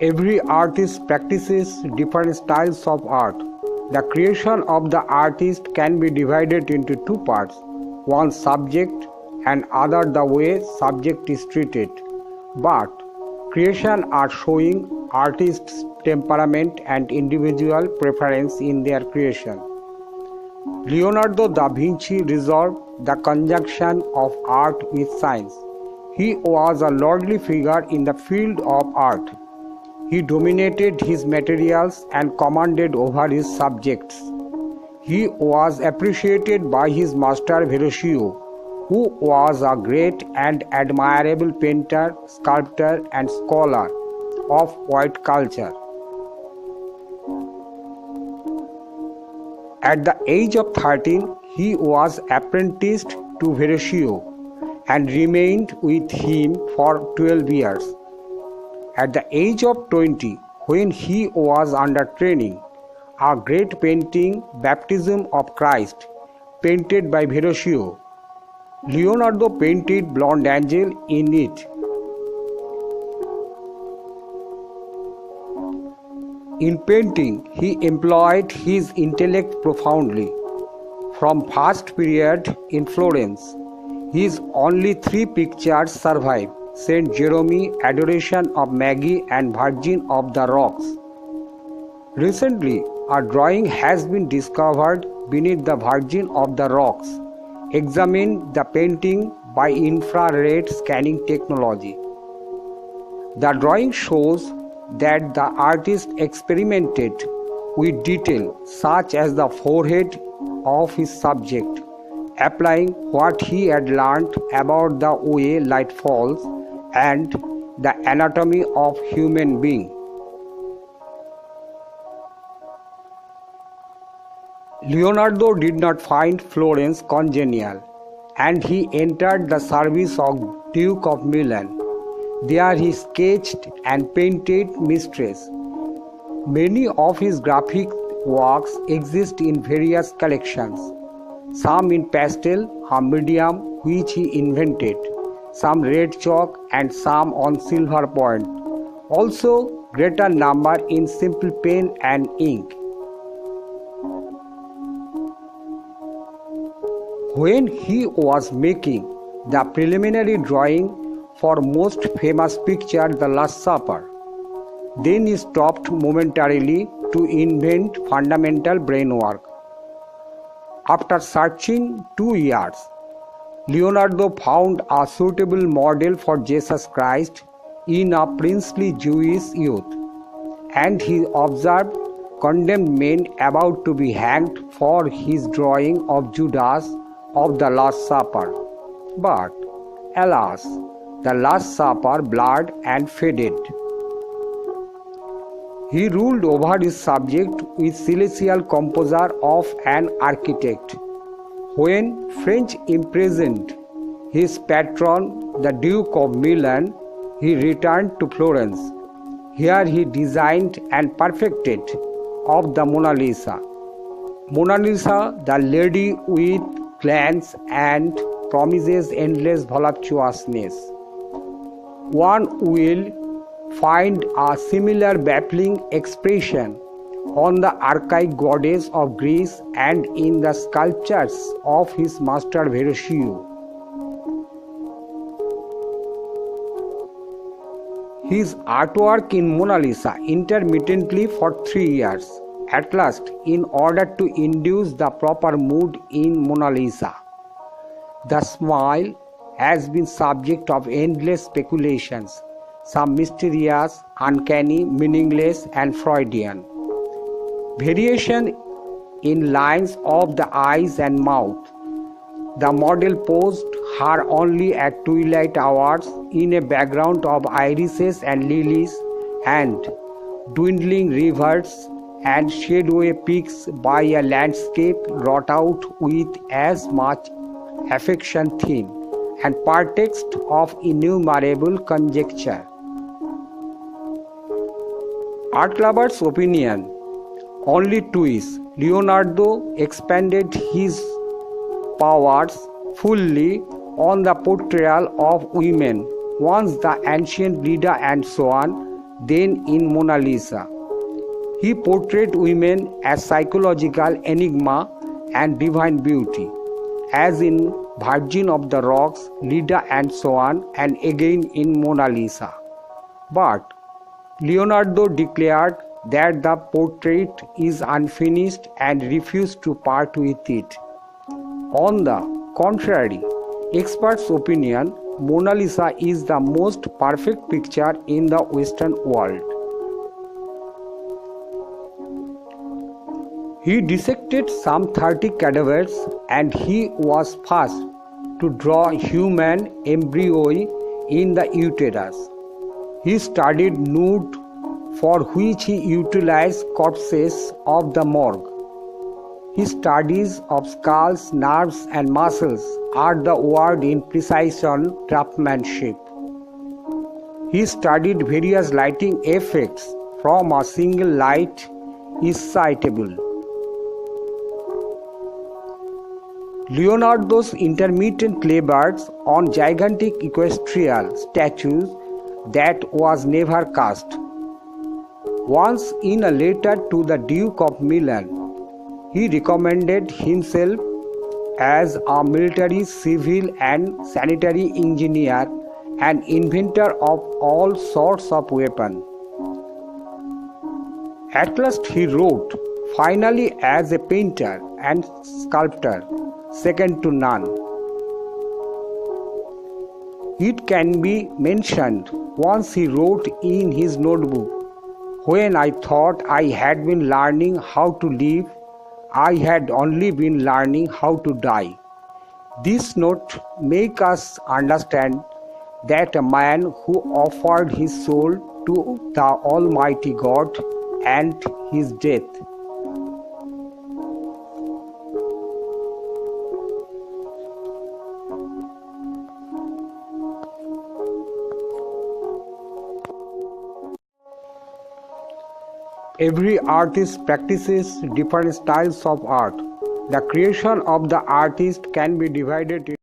Every artist practices different styles of art. The creation of the artist can be divided into two parts, one subject and other the way subject is treated. But creation are showing artists' temperament and individual preference in their creation. Leonardo da Vinci resolved the conjunction of art with science. He was a lordly figure in the field of art. He dominated his materials and commanded over his subjects. He was appreciated by his master Verrocchio, who was a great and admirable painter, sculptor, and scholar of white culture. At the age of 13, he was apprenticed to Verrocchio and remained with him for 12 years. At the age of 20, when he was under training, a great painting, Baptism of Christ, painted by Verrocchio, Leonardo painted blonde angel in it. In painting, he employed his intellect profoundly. From first period in Florence, his only three pictures survive: Saint Jerome, Adoration of Maggie, and Virgin of the Rocks. Recently, a drawing has been discovered beneath the Virgin of the Rocks. Examine the painting by infrared scanning technology. The drawing shows that the artist experimented with detail such as the forehead of his subject, applying what he had learned about the way light falls and the anatomy of human being. Leonardo did not find Florence congenial, and he entered the service of Duke of Milan. There he sketched and painted mistresses. Many of his graphic works exist in various collections, some in pastel, a medium which he invented, some red chalk, and some on silver point. Also, greater number in simple pen and ink. When he was making the preliminary drawing for most famous picture, The Last Supper, then he stopped momentarily to invent fundamental brain work. After searching 2 years, Leonardo found a suitable model for Jesus Christ in a princely Jewish youth, and he observed condemned men about to be hanged for his drawing of Judas of the Last Supper. But, alas, the Last Supper blurred and faded. He ruled over his subject with celestial composure of an architect. When French imprisoned his patron, the Duke of Milan, he returned to Florence. Here he designed and perfected of the Mona Lisa. Mona Lisa, the lady with glance and promises endless voluptuousness. One will find a similar baffling expression on the archaic goddess of Greece and in the sculptures of his master Verrocchio. His artwork in Mona Lisa intermittently for 3 years. At last, in order to induce the proper mood in Mona Lisa, the smile has been subject of endless speculations, some mysterious, uncanny, meaningless, and Freudian. Variation in lines of the eyes and mouth. The model posed her only at twilight hours in a background of irises and lilies and dwindling rivers and shadowy peaks by a landscape wrought out with as much affection theme and pretext of innumerable conjecture. Art lovers' opinion. Only twist. Leonardo expanded his powers fully on the portrayal of women. Once the ancient Leda and so on, then in Mona Lisa. He portrayed women as psychological enigma and divine beauty, as in Virgin of the Rocks, Leda and so on, and again in Mona Lisa. But Leonardo declared that the portrait is unfinished and refused to part with it. On the contrary, experts' opinion, Mona Lisa is the most perfect picture in the Western world. He dissected some 30 cadavers and he was first to draw human embryoi in the uterus. He studied nude, for which he utilized corpses of the morgue. His studies of skulls, nerves and muscles are the word in precision craftsmanship. He studied various lighting effects from a single light is citable. Leonardo's intermittent labors on gigantic equestrial statues that was never cast. Once in a letter to the Duke of Milan, he recommended himself as a military, civil and sanitary engineer and inventor of all sorts of weapons. At last he wrote, finally as a painter and sculptor, second to none. It can be mentioned once he wrote in his notebook, when I thought I had been learning how to live, I had only been learning how to die. This note makes us understand that a man who offered his soul to the Almighty God and his death. Every artist practices different styles of art. The creation of the artist can be divided into